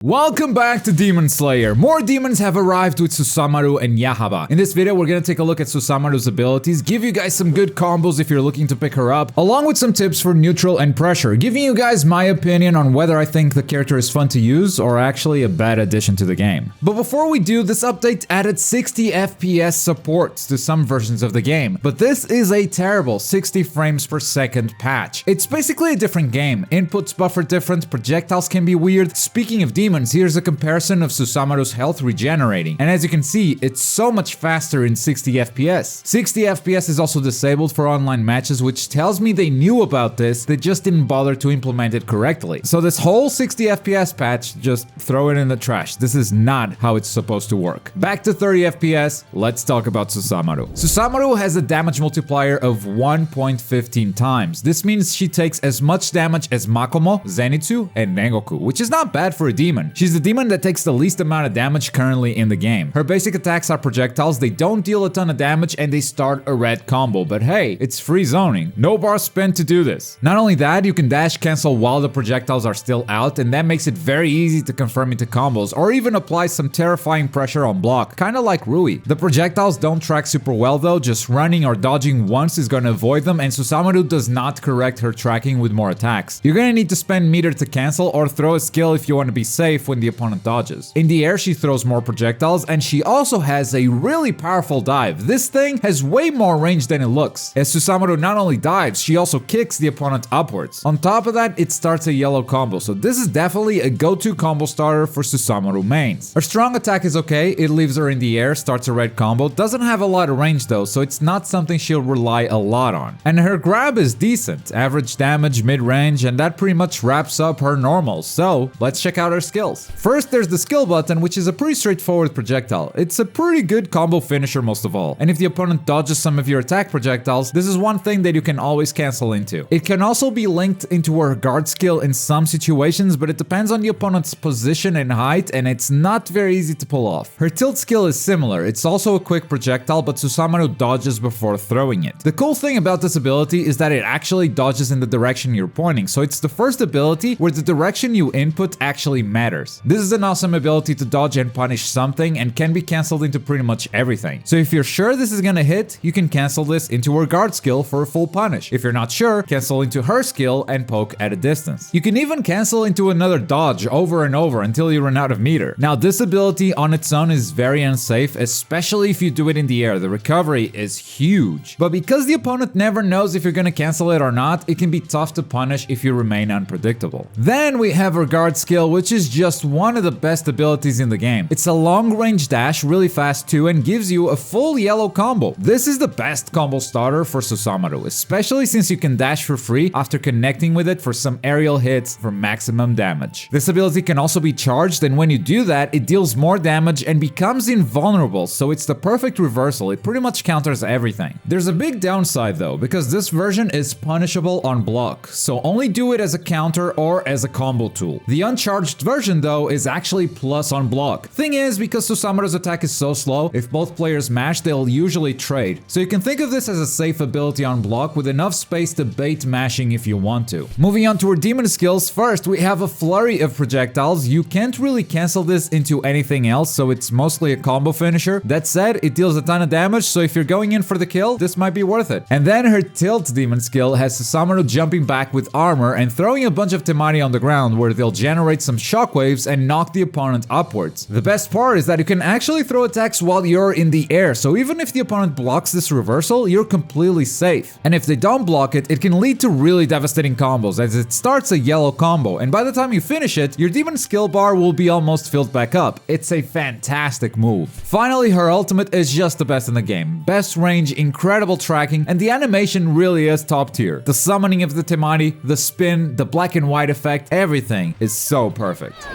Welcome back to Demon Slayer. More demons have arrived with Susamaru and Yahaba. In this video, we're gonna take a look at Susamaru's abilities, give you guys some good combos if you're looking to pick her up, along with some tips for neutral and pressure, giving you guys my opinion on whether I think the character is fun to use or actually a bad addition to the game. But before we do, this update added 60 FPS support to some versions of the game, but this is a terrible 60 frames per second patch. It's basically a different game. Inputs buffer different, projectiles can be weird. Speaking of demons, here's a comparison of Susamaru's health regenerating, and as you can see, it's so much faster in 60 FPS. 60 FPS is also disabled for online matches, which tells me they knew about this, they just didn't bother to implement it correctly. So this whole 60 FPS patch, just throw it in the trash. This is not how it's supposed to work. Back to 30 FPS, let's talk about Susamaru. Susamaru has a damage multiplier of 1.15 times. This means she takes as much damage as Makomo, Zenitsu, and Nengoku, which is not bad for a demon. She's the demon that takes the least amount of damage currently in the game. Her basic attacks are projectiles, they don't deal a ton of damage, and they start a red combo, but hey, it's free zoning. No bar spent to do this. Not only that, you can dash cancel while the projectiles are still out, and that makes it very easy to confirm into combos, or even apply some terrifying pressure on block, kinda like Rui. The projectiles don't track super well though, just running or dodging once is gonna avoid them, and Susamaru does not correct her tracking with more attacks. You're gonna need to spend meter to cancel, or throw a skill if you want to be safe when the opponent dodges. In the air, she throws more projectiles, and she also has a really powerful dive. This thing has way more range than it looks, as Susamaru not only dives, she also kicks the opponent upwards. On top of that, it starts a yellow combo, so this is definitely a go-to combo starter for Susamaru mains. Her strong attack is okay, it leaves her in the air, starts a red combo, doesn't have a lot of range though, so it's not something she'll rely a lot on. And her grab is decent, average damage, mid-range, and that pretty much wraps up her normals, so let's check out her skills. First, there's the skill button, which is a pretty straightforward projectile. It's a pretty good combo finisher most of all. And if the opponent dodges some of your attack projectiles, this is one thing that you can always cancel into. It can also be linked into her guard skill in some situations, but it depends on the opponent's position and height, and it's not very easy to pull off. Her tilt skill is similar. It's also a quick projectile, but Susamaru dodges before throwing it. The cool thing about this ability is that it actually dodges in the direction you're pointing, so it's the first ability where the direction you input actually matters. This is an awesome ability to dodge and punish something, and can be cancelled into pretty much everything. So if you're sure this is gonna hit, you can cancel this into her guard skill for a full punish. If you're not sure, cancel into her skill and poke at a distance. You can even cancel into another dodge over and over until you run out of meter. Now this ability on its own is very unsafe, especially if you do it in the air. The recovery is huge. But because the opponent never knows if you're gonna cancel it or not, it can be tough to punish if you remain unpredictable. Then we have her guard skill, which is just one of the best abilities in the game. It's a long range dash, really fast too, and gives you a full yellow combo. This is the best combo starter for Susamaru, especially since you can dash for free after connecting with it for some aerial hits for maximum damage. This ability can also be charged, and when you do that, it deals more damage and becomes invulnerable, so it's the perfect reversal. It pretty much counters everything. There's a big downside though, because this version is punishable on block, so only do it as a counter or as a combo tool. The uncharged version though is actually plus on block. Thing is, because Susamaru's attack is so slow, if both players mash, they'll usually trade. So you can think of this as a safe ability on block with enough space to bait mashing if you want to. Moving on to her demon skills, first we have a flurry of projectiles. You can't really cancel this into anything else, so it's mostly a combo finisher. That said, it deals a ton of damage, so if you're going in for the kill, this might be worth it. And then her tilt demon skill has Susamaru jumping back with armor and throwing a bunch of temari on the ground where they'll generate some shockwaves and knock the opponent upwards. The best part is that you can actually throw attacks while you're in the air, so even if the opponent blocks this reversal, you're completely safe. And if they don't block it, it can lead to really devastating combos, as it starts a yellow combo, and by the time you finish it, your demon skill bar will be almost filled back up. It's a fantastic move. Finally, her ultimate is just the best in the game. Best range, incredible tracking, and the animation really is top tier. The summoning of the temari, the spin, the black and white effect, everything is so perfect.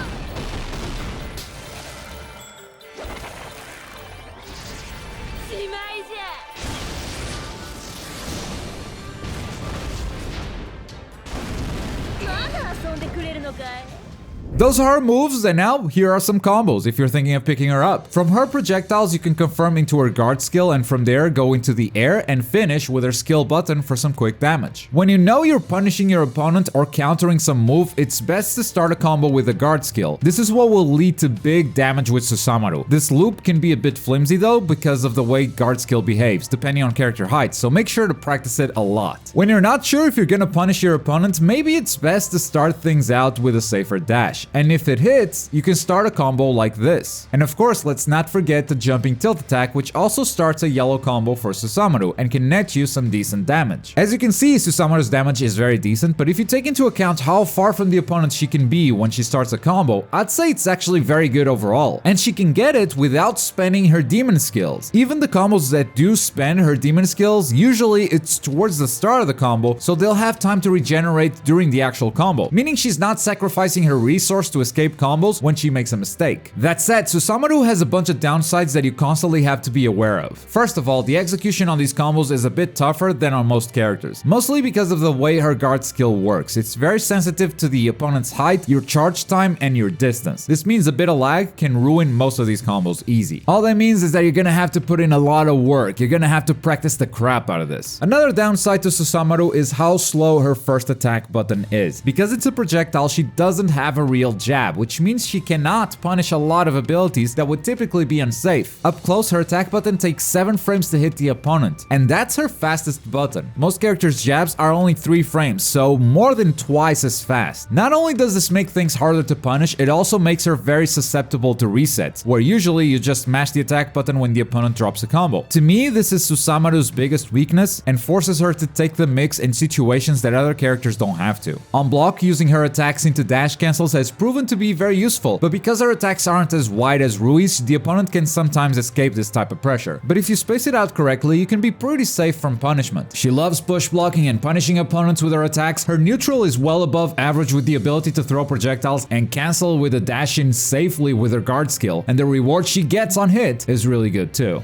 Those are her moves, and now here are some combos if you're thinking of picking her up. From her projectiles, you can confirm into her guard skill, and from there go into the air and finish with her skill button for some quick damage. When you know you're punishing your opponent or countering some move, it's best to start a combo with a guard skill. This is what will lead to big damage with Susamaru. This loop can be a bit flimsy though because of the way guard skill behaves, depending on character height, so make sure to practice it a lot. When you're not sure if you're gonna punish your opponent, maybe it's best to start things out with a safer dash. And if it hits, you can start a combo like this. And of course, let's not forget the jumping tilt attack, which also starts a yellow combo for Susamaru and can net you some decent damage. As you can see, Susamaru's damage is very decent, but if you take into account how far from the opponent she can be when she starts a combo, I'd say it's actually very good overall. And she can get it without spending her demon skills. Even the combos that do spend her demon skills, usually it's towards the start of the combo, so they'll have time to regenerate during the actual combo, meaning she's not sacrificing her resource to escape combos when she makes a mistake. That said, Susamaru has a bunch of downsides that you constantly have to be aware of. First of all, the execution on these combos is a bit tougher than on most characters, mostly because of the way her guard skill works. It's very sensitive to the opponent's height, your charge time, and your distance. This means a bit of lag can ruin most of these combos easy. All that means is that you're gonna have to put in a lot of work. You're gonna have to practice the crap out of this. Another downside to Susamaru is how slow her first attack button is. Because it's a projectile, she doesn't have a real jab, which means she cannot punish a lot of abilities that would typically be unsafe. Up close, her attack button takes 7 frames to hit the opponent, and that's her fastest button. Most characters' jabs are only 3 frames, so more than twice as fast. Not only does this make things harder to punish, it also makes her very susceptible to resets, where usually you just mash the attack button when the opponent drops a combo. To me, this is Susamaru's biggest weakness and forces her to take the mix in situations that other characters don't have to. On block, using her attacks into dash cancels has proven to be very useful, but because her attacks aren't as wide as Rui's, the opponent can sometimes escape this type of pressure. But if you space it out correctly, you can be pretty safe from punishment. She loves push blocking and punishing opponents with her attacks. Her neutral is well above average with the ability to throw projectiles and cancel with a dash in safely with her guard skill, and the reward she gets on hit is really good too.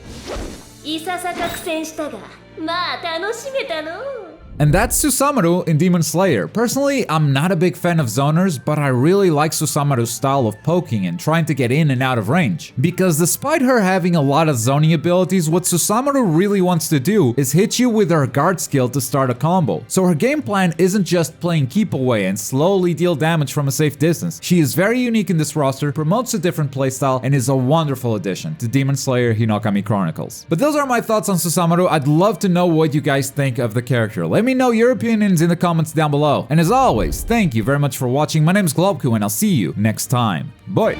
And that's Susamaru in Demon Slayer. Personally, I'm not a big fan of zoners, but I really like Susamaru's style of poking and trying to get in and out of range. Because despite her having a lot of zoning abilities, what Susamaru really wants to do is hit you with her guard skill to start a combo. So her game plan isn't just playing keep away and slowly deal damage from a safe distance. She is very unique in this roster, promotes a different playstyle, and is a wonderful addition to Demon Slayer Hinokami Chronicles. But those are my thoughts on Susamaru. I'd love to know what you guys think of the character. Let me know your opinions in the comments down below. And as always, thank you very much for watching. My name is Globku, and I'll see you next time. Bye!